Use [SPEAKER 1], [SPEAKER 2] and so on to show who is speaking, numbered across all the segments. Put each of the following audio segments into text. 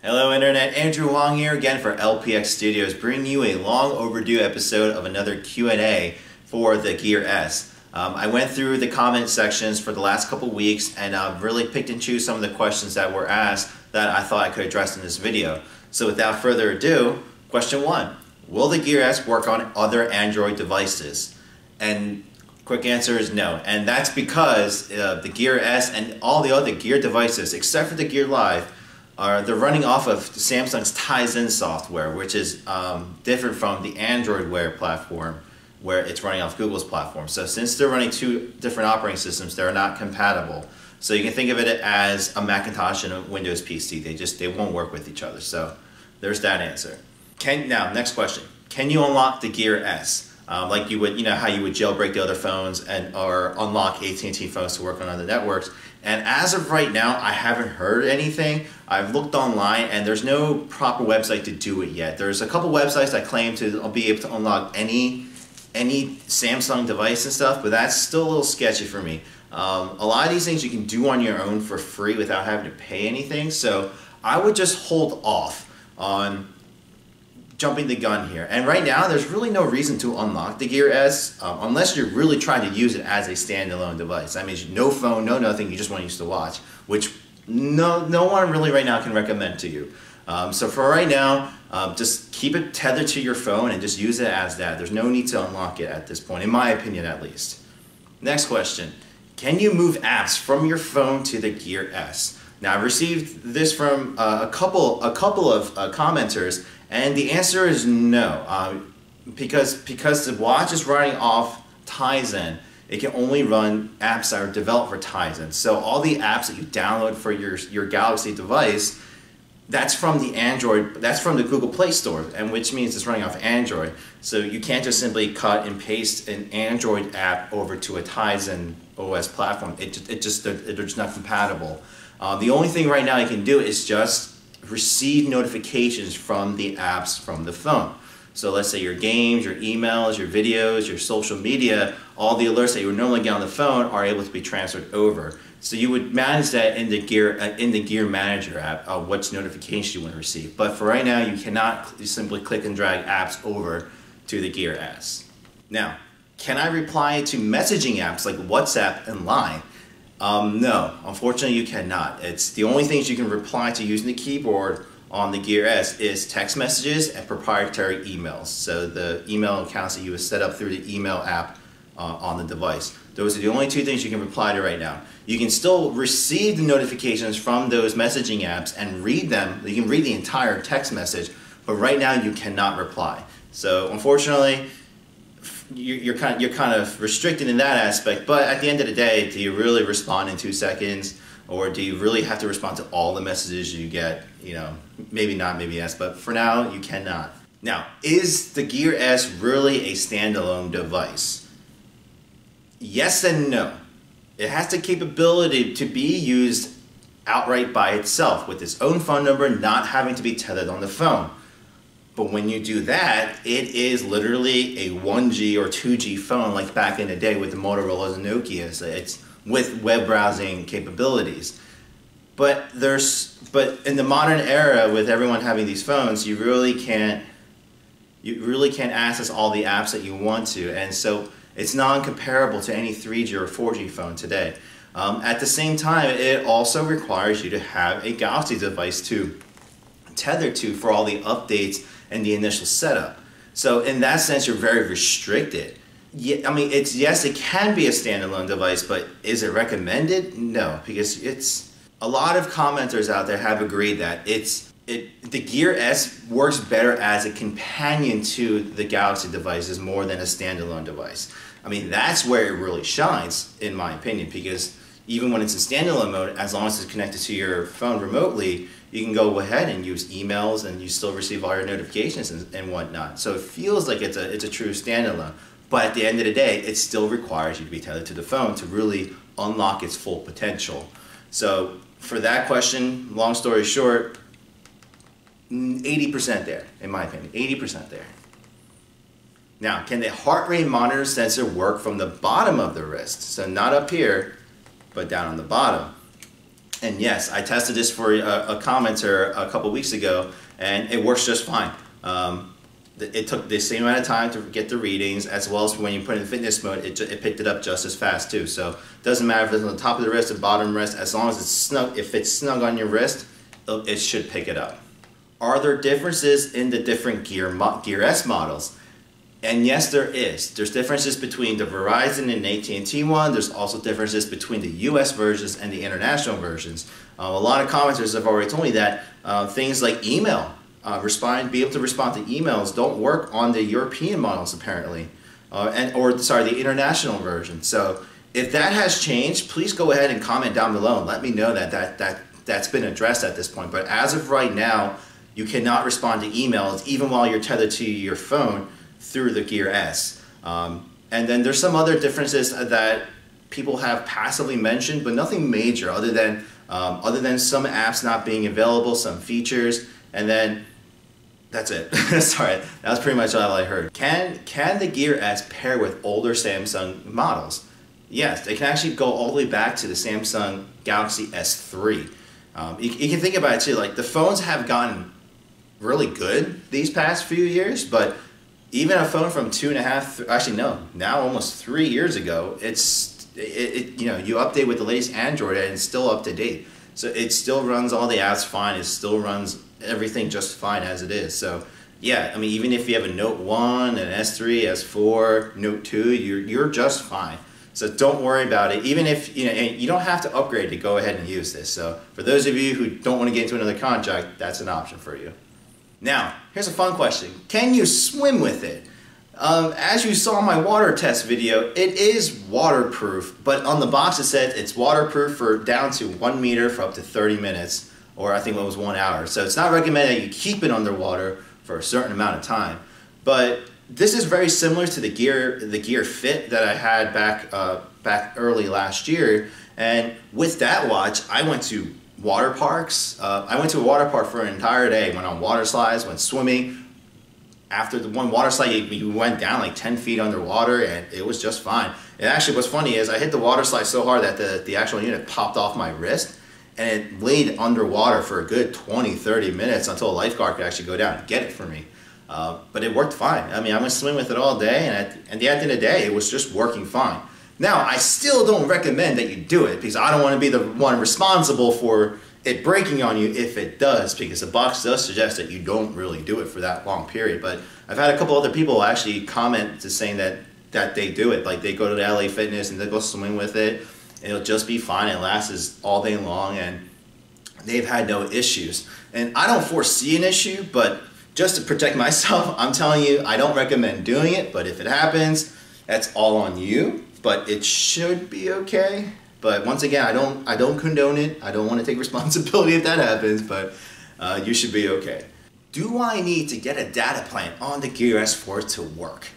[SPEAKER 1] Hello Internet, Andrew Wong here again for LPX Studios, bringing you a long overdue episode of another Q&A for the Gear S. I went through the comment sections for the last couple weeks and really picked and chose some of the questions that were asked that I thought I could address in this video. So without further ado, question 1. Will the Gear S work on other Android devices? And quick answer is no. And that's because the Gear S and all the other Gear devices, except for the Gear Live, they're running off of Samsung's Tizen software, which is different from the Android Wear platform, where it's running off Google's platform. So since they're running two different operating systems, they're not compatible. So you can think of it as a Macintosh and a Windows PC. They won't work with each other. So there's that answer. Now, next question. Can you unlock the Gear S? Like you would, how you would jailbreak the other phones or unlock AT&T phones to work on other networks. And as of right now, I haven't heard anything. I've looked online and there's no proper website to do it yet. There's a couple websites that claim to be able to unlock any Samsung device and stuff, but that's still a little sketchy for me. A lot of these things you can do on your own for free without having to pay anything. So I would just hold off on jumping the gun here. And right now, there's really no reason to unlock the Gear S unless you're really trying to use it as a standalone device. That means no phone, no nothing, you just want to use to watch, which no one really right now can recommend to you. So for right now, just keep it tethered to your phone and just use it as that. There's no need to unlock it at this point, in my opinion at least. Next question. Can you move apps from your phone to the Gear S? Now, I received this from a couple of commenters, and the answer is no, because the watch is running off Tizen. It can only run apps that are developed for Tizen. So all the apps that you download for your Galaxy device, that's from the Google Play Store, and which means it's running off Android. So you can't just simply cut and paste an Android app over to a Tizen OS platform. They're just not compatible. The only thing right now you can do is just receive notifications from the apps from the phone. So let's say your games, your emails, your videos, your social media, all the alerts that you would normally get on the phone are able to be transferred over. So you would manage that in the Gear Manager app, what notifications you want to receive. But for right now, you cannot simply click and drag apps over to the Gear S. Now, can I reply to messaging apps like WhatsApp and Line? No, unfortunately you cannot. It's the only things you can reply to using the keyboard on the Gear S is text messages and proprietary emails. So the email accounts that you would set up through the email app on the device. Those are the only two things you can reply to right now. You can still receive the notifications from those messaging apps and read them. You can read the entire text message, but right now you cannot reply. So unfortunately, you're kind of restricted in that aspect, but at the end of the day, do you really respond in 2 seconds, or do you really have to respond to all the messages you get? Maybe not, maybe yes, but for now, you cannot. Now, is the Gear S really a standalone device? Yes and no. It has the capability to be used outright by itself with its own phone number, not having to be tethered on the phone. But when you do that, it is literally a 1G or 2G phone like back in the day with the Motorola's and Nokia's. It's with web browsing capabilities. But in the modern era with everyone having these phones, you really can't access all the apps that you want to. And so it's non-comparable to any 3G or 4G phone today. At the same time, it also requires you to have a Galaxy device to tether to for all the updates and the initial setup. So in that sense, you're very restricted. Yeah, I mean, yes, it can be a standalone device, but is it recommended? No, because a lot of commenters out there have agreed that the Gear S works better as a companion to the Galaxy devices more than a standalone device. I mean, that's where it really shines, in my opinion, because even when it's in standalone mode, as long as it's connected to your phone remotely, you can go ahead and use emails and you still receive all your notifications and whatnot. So it feels like it's a true standalone. But at the end of the day, it still requires you to be tethered to the phone to really unlock its full potential. So for that question, long story short, 80% there, in my opinion, 80% there. Now, can the heart rate monitor sensor work from the bottom of the wrist? So not up here, but down on the bottom. And yes, I tested this for a commenter a couple weeks ago, and it works just fine. It took the same amount of time to get the readings, as well as when you put it in fitness mode, it picked it up just as fast too. So it doesn't matter if it's on the top of the wrist or bottom wrist, as long as it's snug. If it's snug on your wrist, it should pick it up. Are there differences in the different Gear S models? And yes, there is. There's differences between the Verizon and AT&T one. There's also differences between the US versions and the international versions. A lot of commenters have already told me that things like email, be able to respond to emails don't work on the European models apparently, the international version. So if that has changed, please go ahead and comment down below and let me know that's been addressed at this point. But as of right now, you cannot respond to emails even while you're tethered to your phone through the Gear S. And then there's some other differences that people have passively mentioned, but nothing major other than some apps not being available, some features, and then that's it. Sorry, that was pretty much all I heard. Can the Gear S pair with older Samsung models? Yes, they can actually go all the way back to the Samsung Galaxy S3. You can think about it too, like the phones have gotten really good these past few years, but even a phone from now almost 3 years ago, you update with the latest Android and it's still up to date. So it still runs all the apps fine, it still runs everything just fine as it is. So yeah, I mean, even if you have a Note 1, an S3, S4, Note 2, you're just fine. So don't worry about it. Even if, and you don't have to upgrade to go ahead and use this. So for those of you who don't want to get into another contract, that's an option for you. Now, here's a fun question. Can you swim with it? As you saw in my water test video, it is waterproof, but on the box it said it's waterproof for down to 1 meter for up to 30 minutes, or I think it was 1 hour. So it's not recommended that you keep it underwater for a certain amount of time. But this is very similar to the Gear Fit that I had back early last year. And with that watch, I went to water parks. I went to a water park for an entire day. Went on water slides, went swimming. After the one water slide, we went down like 10 feet underwater, and it was just fine. And actually, what's funny is I hit the water slide so hard that the actual unit popped off my wrist, and it laid underwater for a good 20-30 minutes until a lifeguard could actually go down and get it for me. But it worked fine. I mean, I went swimming with it all day, and at the end of the day, it was just working fine. Now, I still don't recommend that you do it because I don't want to be the one responsible for it breaking on you if it does, because the box does suggest that you don't really do it for that long period. But I've had a couple other people actually comment to saying that they do it. Like they go to the LA Fitness and they go swimming with it, and it'll just be fine. It lasts all day long, and they've had no issues. And I don't foresee an issue, but just to protect myself, I'm telling you, I don't recommend doing it. But if it happens, that's all on you. But it should be okay. But once again, I don't condone it. I don't want to take responsibility if that happens, but you should be okay. Do I need to get a data plan on the Gear S for it to work?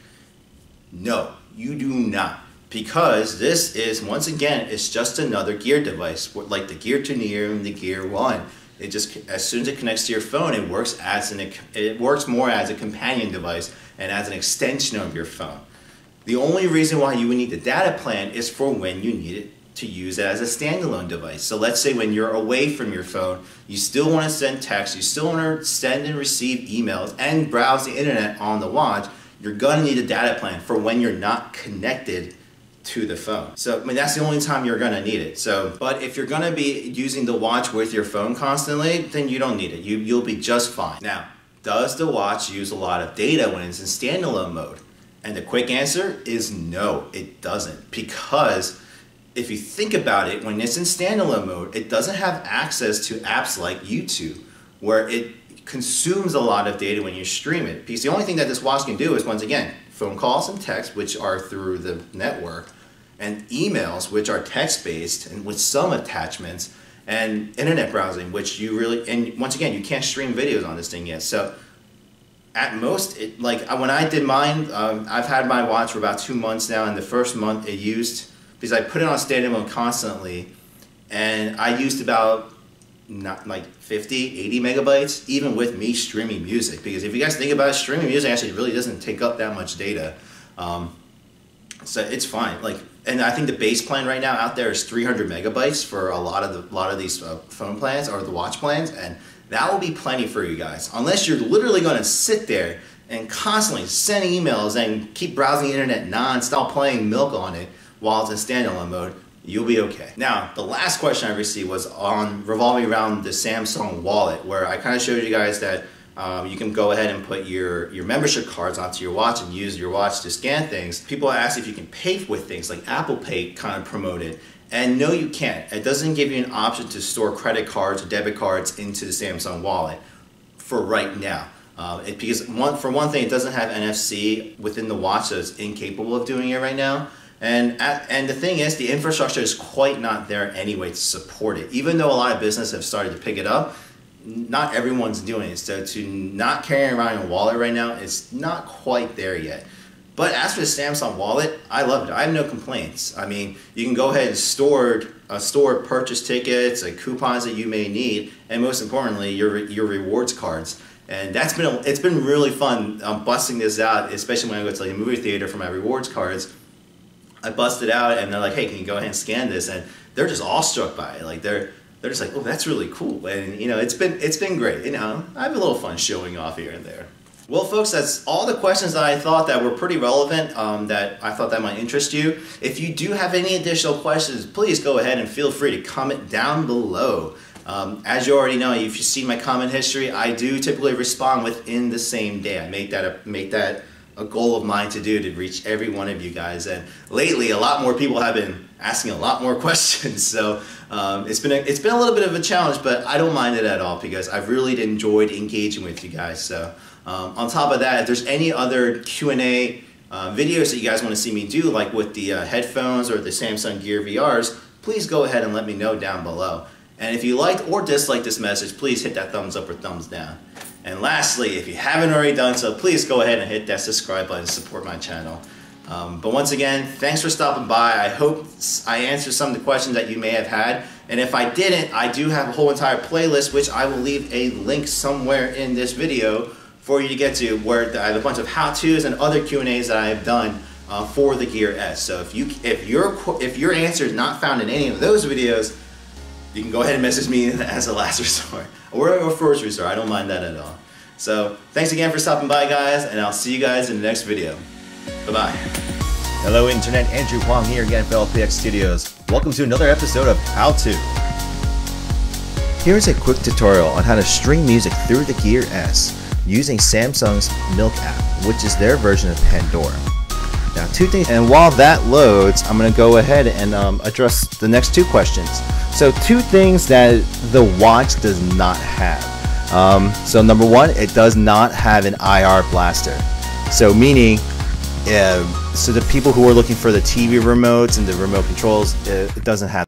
[SPEAKER 1] No, you do not. Because this is, once again, it's just another Gear device, like the Gear 2 Neo and the Gear 1. It just, as soon as it connects to your phone, it works more as a companion device and as an extension of your phone. The only reason why you would need the data plan is for when you need it to use it as a standalone device. So let's say when you're away from your phone, you still want to send text, you still want to send and receive emails and browse the internet on the watch, you're going to need a data plan for when you're not connected to the phone. So I mean, that's the only time you're going to need it. So, but if you're going to be using the watch with your phone constantly, then you don't need it. You'll be just fine. Now, does the watch use a lot of data when it's in standalone mode? And the quick answer is no, it doesn't. Because if you think about it, when it's in standalone mode, it doesn't have access to apps like YouTube, where it consumes a lot of data when you stream it. Because the only thing that this watch can do is, once again, phone calls and text, which are through the network, and emails, which are text-based and with some attachments, and internet browsing, which you really, and once again, you can't stream videos on this thing yet. So at most, like when I did mine, I've had my watch for about 2 months now, and the first month it used, because I put it on standalone constantly, and I used about not like 50, 80 megabytes, even with me streaming music. Because if you guys think about it, streaming music actually really doesn't take up that much data. So it's fine. Like, and I think the base plan right now out there is 300 megabytes for a lot of these phone plans or the watch plans, and that will be plenty for you guys. Unless you're literally going to sit there and constantly send emails and keep browsing the internet non-stop, playing milk on it while it's in standalone mode, you'll be okay. Now, the last question I received was revolving around the Samsung wallet, where I kind of showed you guys that you can go ahead and put your membership cards onto your watch and use your watch to scan things. People ask if you can pay with things like Apple Pay kind of promoted. And no, you can't. It doesn't give you an option to store credit cards or debit cards into the Samsung wallet for right now. Because for one thing, it doesn't have NFC within the watch, so it's incapable of doing it right now. And the thing is, the infrastructure is quite not there anyway to support it. Even though a lot of businesses have started to pick it up, not everyone's doing it. So to not carry around a wallet right now, it's not quite there yet. But as for the Samsung wallet, I love it. I have no complaints. I mean, you can go ahead and store purchase tickets and coupons that you may need, and most importantly, your rewards cards. And it's been really fun busting this out, especially when I go to like a movie theater for my rewards cards. I bust it out, and they're like, "Hey, can you go ahead and scan this?" And they're just awestruck by it. Like they're just like, "Oh, that's really cool." And you know, it's been great. You know, I have a little fun showing off here and there. Well, folks, that's all the questions that I thought that were pretty relevant, that I thought that might interest you. If you do have any additional questions, please go ahead and feel free to comment down below. As you already know, if you see my comment history, I do typically respond within the same day. I make that a goal of mine to do, to reach every one of you guys. And lately, a lot more people have been asking a lot more questions. So it's been a little bit of a challenge, but I don't mind it at all because I've really enjoyed engaging with you guys. So on top of that, if there's any other Q&A videos that you guys want to see me do, like with the headphones or the Samsung Gear VRs, please go ahead and let me know down below. And if you liked or disliked this message, please hit that thumbs up or thumbs down. And lastly, if you haven't already done so, please go ahead and hit that subscribe button to support my channel. But once again, thanks for stopping by. I hope I answered some of the questions that you may have had. And if I didn't, I do have a whole entire playlist, which I will leave a link somewhere in this video for you to get to, where I have a bunch of how-tos and other Q&As that I have done for the Gear S. So if your answer is not found in any of those videos, you can go ahead and message me as a last resort or a first resort. I don't mind that at all. So thanks again for stopping by, guys, and I'll see you guys in the next video. Bye-bye. Hello, Internet. Andrew Huang here again for LPX Studios. Welcome to another episode of How To. Here's a quick tutorial on how to stream music through the Gear S using Samsung's Milk app, which is their version of Pandora. Now, two things, and while that loads, I'm going to go ahead and address the next two questions. So, two things that the watch does not have. So, number one, it does not have an IR blaster. So, meaning, so the people who are looking for the TV remotes and the remote controls, it doesn't have